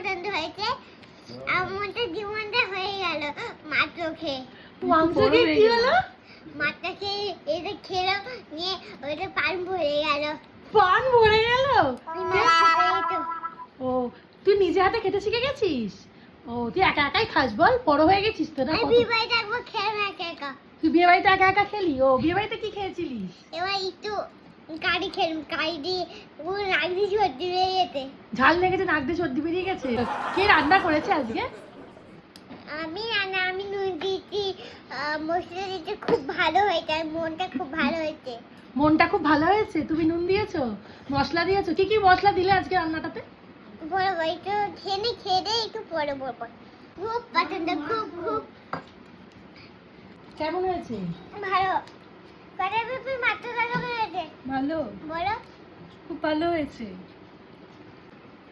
পছন্দ হয়েছে। আমাদের জীবনটা হয়ে গেল মাত্র খেয়ে। মাংস দিয়ে কি হলো? মাত্র খেয়ে এটা খেলো নিয়ে ওইটা পান ভরে গেল। পান ভরে গেল? তো ও তুই নিজে হাতে খেতে শিখে গেছিস? ও তুই একা একাই খাস বল? বড় হয়ে গেছিস তো না? আমি বিয়ে বাড়িতে একবার খেলাম একা একা। তুই বিয়ে বাড়িতে একা একা খেলি? ও বিয়ে বাড়িতে কি খেয়েছিলিস? এবার একটু কারি খেলাম, কারি দিয়ে ও নাক দিয়ে সর্দি বেরিয়ে যেতে। ঝাল লেগেছে, নাক দিয়ে সর্দি বেরিয়ে গেছে? কে রান্না করেছে আজকে? আমি নুন দিয়েছি, মশলা দিয়েছি, খুব ভালো হয়েছে, আর মনটা খুব ভালো হয়েছে। মনটা খুব ভালো হয়েছে? তুমি নুন দিয়েছো, মশলা দিয়েছো? কি কি মশলা দিলে আজকে রান্নাটাতে? বড় বড় একটু খেয়ে দিয়ে একটু পরে বলবো। খুব পছন্দ, খুব খুব কেমন হয়েছে? ভালো। কটা পেঁপে মাত্র টাকা হয়েছে ভালো, বলো। খুব ভালো হয়েছে।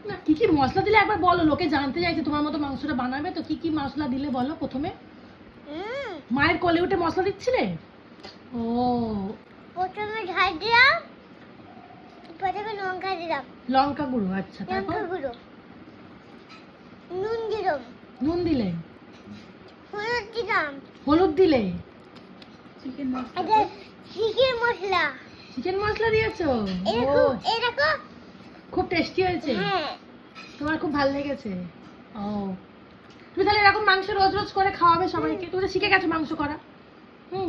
না কি কি মশলা দিলে একবার বলো, লোকে জানতে চাইছে তোমার মতো মাংসটা বানাবে তো। কি কি মশলা দিলে বলো প্রথমে। মায়ের কোলে উঠে মশলা দিচ্ছিলে? ও প্রথমে ঝাল দিলাম, প্রথমে লঙ্কা দিলাম, লঙ্কা গুঁড়ো, আচ্ছা তারপর? লঙ্কা গুঁড়ো, নুন দিলাম, নুন দিলে? হলুদ দিলাম, হলুদ দিলে? এটা চিকেন মশলা। চিকেন মশলা দিয়েছো? ও এরকম খুব টেস্টি হয়েছে? হ্যাঁ। তোমার খুব ভালো লেগেছে? ও তুমি তাহলে এরকম মাংস রোজ রোজ করে খাওয়াবে সবাইকে? তুমি তো শিখে গেছো মাংস করা।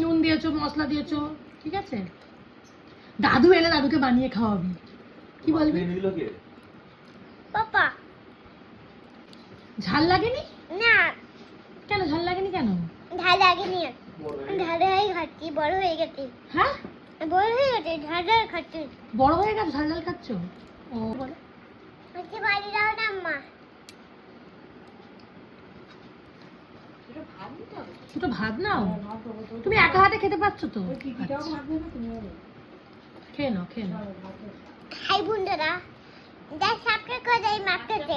নুন দিয়েছো, মশলা দিয়েছো, ঠিক আছে। দাদু এলে দাদুকে বানিয়ে খাওয়াবি। কি বলবি? পাপা ঝাল লাগেনি? না, কেন ঝাল লাগেনি কেন? ঝাল লাগেনি। ঝাল হয়ে খাচ্ছি, বড় হয়ে গেছে। হ্যাঁ বড় হয়ে গেছে, ঝাল ঝাল খাচ্ছি। বড় হয়ে গেছে ঝাল ঝাল খাচ্ছো? ও বলো। আজকে বাড়ি যাও না আম্মা? দুটো ভাত নাও। তুমি একা হাতে খেতে পারছো তো? আচ্ছা। খেয়ে নাও, খেয়ে নাও। হাই বন্ধুরা, দেখ সাবস্ক্রাইব করে দেয় মাত্রতে।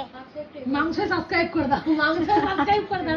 মাংস সাবস্ক্রাইব করে দাও, মাংস সাবস্ক্রাইব করে দাও।